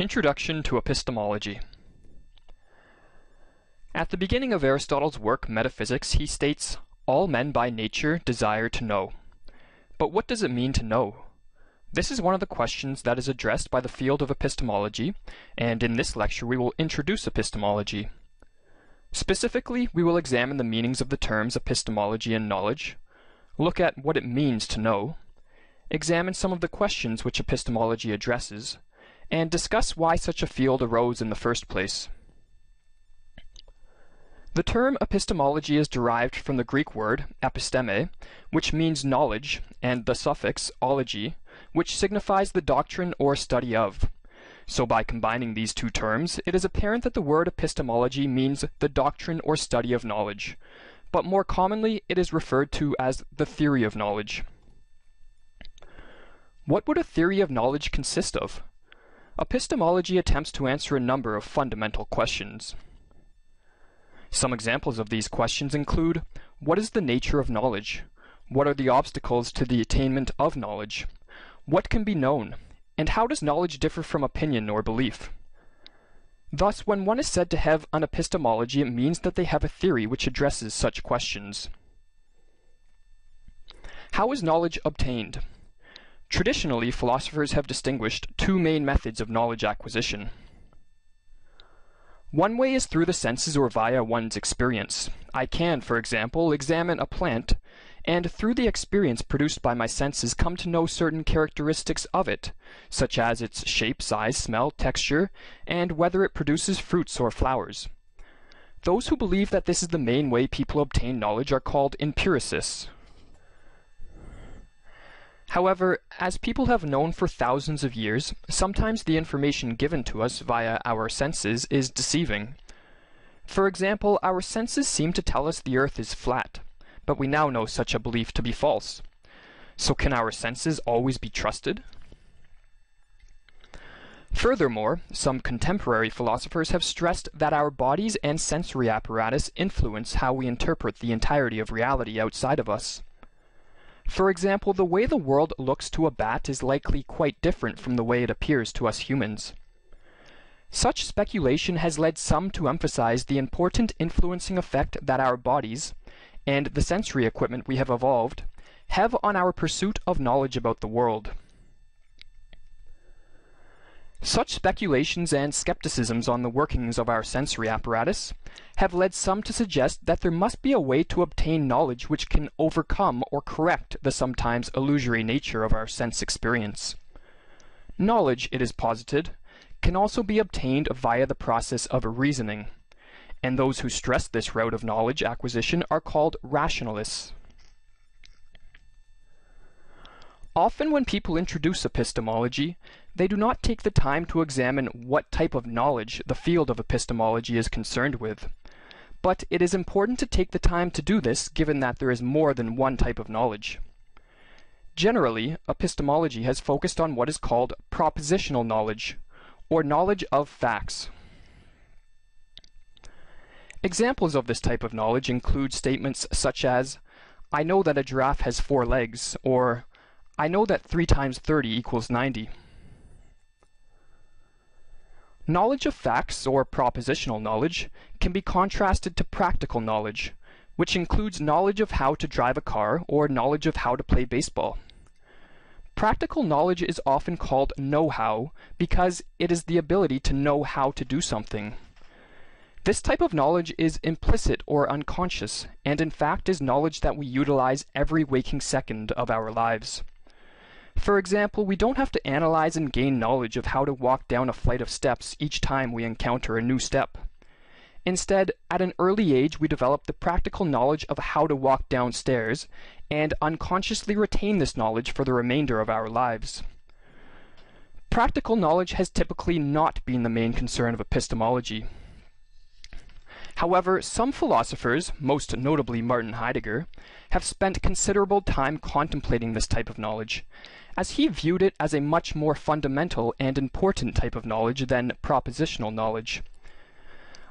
Introduction to Epistemology. At the beginning of Aristotle's work Metaphysics, he states, "All men by nature desire to know." But what does it mean to know? This is one of the questions that is addressed by the field of epistemology, and in this lecture we will introduce epistemology. Specifically, we will examine the meanings of the terms epistemology and knowledge, look at what it means to know, examine some of the questions which epistemology addresses, and discuss why such a field arose in the first place. The term epistemology is derived from the Greek word episteme, which means knowledge, and the suffix ology, which signifies the doctrine or study of. So by combining these two terms, it is apparent that the word epistemology means the doctrine or study of knowledge, but more commonly it is referred to as the theory of knowledge. What would a theory of knowledge consist of? Epistemology attempts to answer a number of fundamental questions. Some examples of these questions include, what is the nature of knowledge? What are the obstacles to the attainment of knowledge? What can be known? And how does knowledge differ from opinion or belief? Thus, when one is said to have an epistemology, it means that they have a theory which addresses such questions. How is knowledge obtained? Traditionally, philosophers have distinguished two main methods of knowledge acquisition. One way is through the senses or via one's experience. I can, for example, examine a plant, and through the experience produced by my senses come to know certain characteristics of it, such as its shape, size, smell, texture, and whether it produces fruits or flowers. Those who believe that this is the main way people obtain knowledge are called empiricists. However, as people have known for thousands of years, sometimes the information given to us via our senses is deceiving. For example, our senses seem to tell us the Earth is flat, but we now know such a belief to be false. So can our senses always be trusted? Furthermore, some contemporary philosophers have stressed that our bodies and sensory apparatus influence how we interpret the entirety of reality outside of us. For example, the way the world looks to a bat is likely quite different from the way it appears to us humans. Such speculation has led some to emphasize the important influencing effect that our bodies, and the sensory equipment we have evolved, have on our pursuit of knowledge about the world. Such speculations and skepticisms on the workings of our sensory apparatus have led some to suggest that there must be a way to obtain knowledge which can overcome or correct the sometimes illusory nature of our sense experience. Knowledge, it is posited, can also be obtained via the process of reasoning, and those who stress this route of knowledge acquisition are called rationalists. Often when people introduce epistemology, they do not take the time to examine what type of knowledge the field of epistemology is concerned with. But it is important to take the time to do this, given that there is more than one type of knowledge. Generally, epistemology has focused on what is called propositional knowledge, or knowledge of facts. Examples of this type of knowledge include statements such as, "I know that a giraffe has 4 legs," or "I know that 3 times 30 equals 90. Knowledge of facts, or propositional knowledge, can be contrasted to practical knowledge, which includes knowledge of how to drive a car or knowledge of how to play baseball. Practical knowledge is often called know-how because it is the ability to know how to do something. This type of knowledge is implicit or unconscious, and in fact is knowledge that we utilize every waking second of our lives. For example, we don't have to analyze and gain knowledge of how to walk down a flight of steps each time we encounter a new step. Instead, at an early age, we develop the practical knowledge of how to walk downstairs and unconsciously retain this knowledge for the remainder of our lives. Practical knowledge has typically not been the main concern of epistemology. However, some philosophers, most notably Martin Heidegger, have spent considerable time contemplating this type of knowledge, as he viewed it as a much more fundamental and important type of knowledge than propositional knowledge.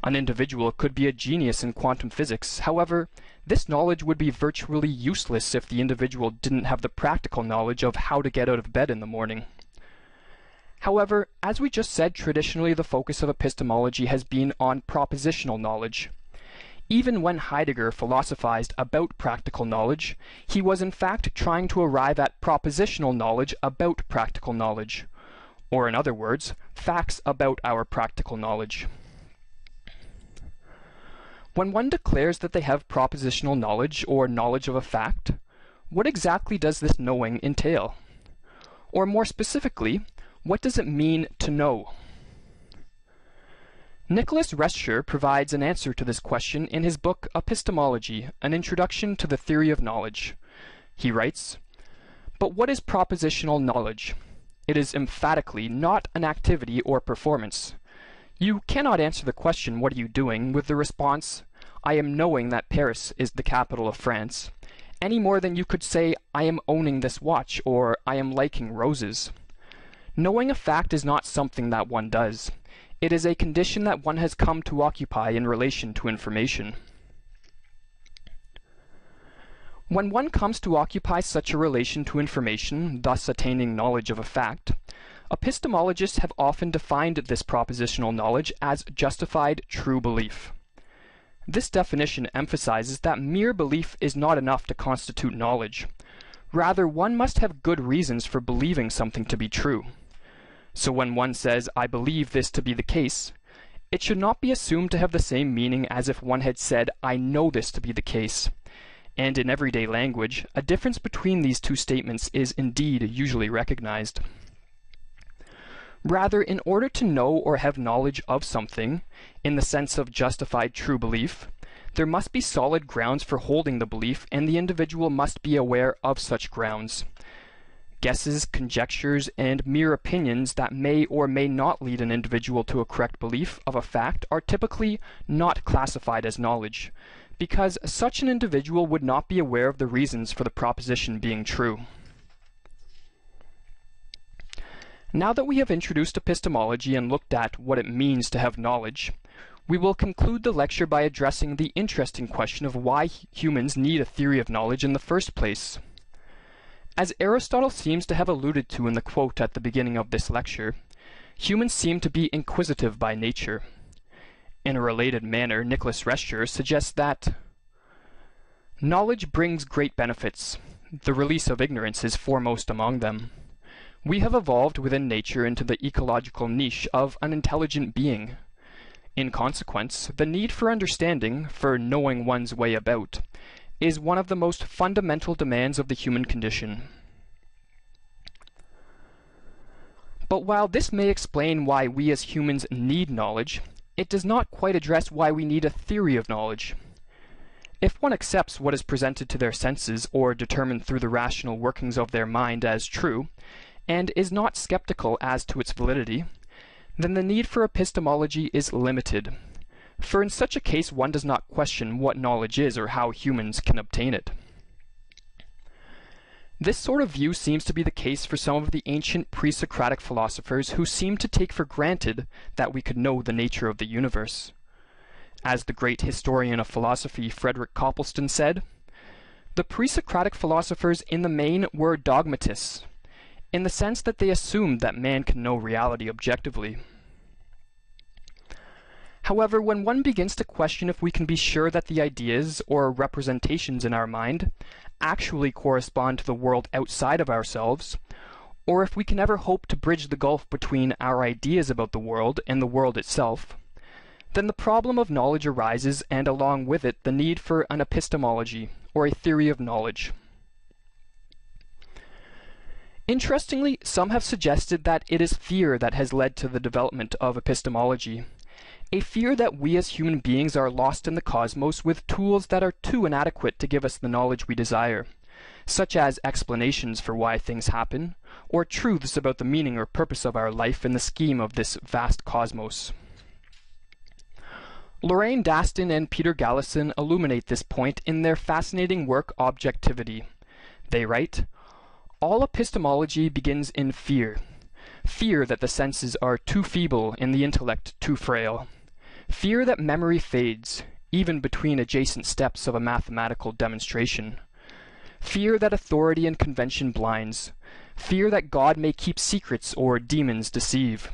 An individual could be a genius in quantum physics. However, this knowledge would be virtually useless if the individual didn't have the practical knowledge of how to get out of bed in the morning. However, as we just said, traditionally the focus of epistemology has been on propositional knowledge. Even when Heidegger philosophized about practical knowledge, he was in fact trying to arrive at propositional knowledge about practical knowledge, or in other words, facts about our practical knowledge. When one declares that they have propositional knowledge or knowledge of a fact, what exactly does this knowing entail? Or more specifically, what does it mean to know? Nicholas Rescher provides an answer to this question in his book Epistemology, An Introduction to the Theory of Knowledge. He writes, "But what is propositional knowledge? It is emphatically not an activity or performance. You cannot answer the question, 'What are you doing?' with the response, 'I am knowing that Paris is the capital of France,' any more than you could say, 'I am owning this watch,' or 'I am liking roses.' Knowing a fact is not something that one does. It is a condition that one has come to occupy in relation to information. When one comes to occupy such a relation to information, thus attaining knowledge of a fact, epistemologists have often defined this propositional knowledge as justified true belief. This definition emphasizes that mere belief is not enough to constitute knowledge. Rather, one must have good reasons for believing something to be true. So when one says, 'I believe this to be the case,' it should not be assumed to have the same meaning as if one had said, 'I know this to be the case.' And in everyday language, a difference between these two statements is indeed usually recognized. Rather, in order to know or have knowledge of something, in the sense of justified true belief, there must be solid grounds for holding the belief, and the individual must be aware of such grounds. Guesses, conjectures, and mere opinions that may or may not lead an individual to a correct belief of a fact are typically not classified as knowledge, because such an individual would not be aware of the reasons for the proposition being true. Now that we have introduced epistemology and looked at what it means to have knowledge, we will conclude the lecture by addressing the interesting question of why humans need a theory of knowledge in the first place. As Aristotle seems to have alluded to in the quote at the beginning of this lecture, humans seem to be inquisitive by nature. In a related manner, Nicholas Rescher suggests that knowledge brings great benefits. The release of ignorance is foremost among them. We have evolved within nature into the ecological niche of an intelligent being. In consequence, the need for understanding, for knowing one's way about, is one of the most fundamental demands of the human condition. But while this may explain why we as humans need knowledge, it does not quite address why we need a theory of knowledge. If one accepts what is presented to their senses or determined through the rational workings of their mind as true, and is not skeptical as to its validity, then the need for epistemology is limited. For in such a case one does not question what knowledge is or how humans can obtain it. This sort of view seems to be the case for some of the ancient pre-Socratic philosophers who seem to take for granted that we could know the nature of the universe. As the great historian of philosophy Frederick Copleston said, "The pre-Socratic philosophers in the main were dogmatists, in the sense that they assumed that man can know reality objectively." However, when one begins to question if we can be sure that the ideas or representations in our mind actually correspond to the world outside of ourselves, or if we can ever hope to bridge the gulf between our ideas about the world and the world itself, then the problem of knowledge arises, and along with it the need for an epistemology, or a theory of knowledge. Interestingly, some have suggested that it is fear that has led to the development of epistemology. A fear that we as human beings are lost in the cosmos with tools that are too inadequate to give us the knowledge we desire, such as explanations for why things happen, or truths about the meaning or purpose of our life in the scheme of this vast cosmos. Lorraine Daston and Peter Gallison illuminate this point in their fascinating work Objectivity. They write, "All epistemology begins in fear. Fear that the senses are too feeble and the intellect too frail. Fear that memory fades, even between adjacent steps of a mathematical demonstration. fear that authority and convention blinds, fear that God may keep secrets or demons deceive.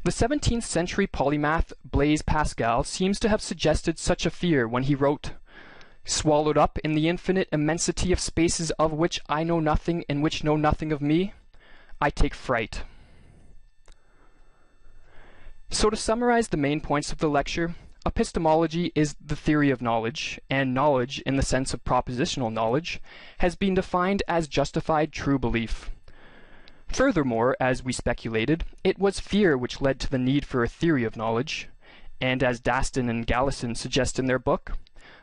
The 17th century polymath Blaise Pascal seems to have suggested such a fear when he wrote, "Swallowed up in the infinite immensity of spaces of which I know nothing and which know nothing of me, I take fright." So to summarize the main points of the lecture, epistemology is the theory of knowledge, and knowledge, in the sense of propositional knowledge, has been defined as justified true belief. Furthermore, as we speculated, it was fear which led to the need for a theory of knowledge, and as Daston and Galison suggest in their book,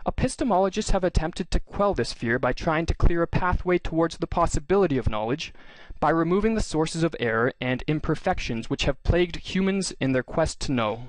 epistemologists have attempted to quell this fear by trying to clear a pathway towards the possibility of knowledge by removing the sources of error and imperfections which have plagued humans in their quest to know.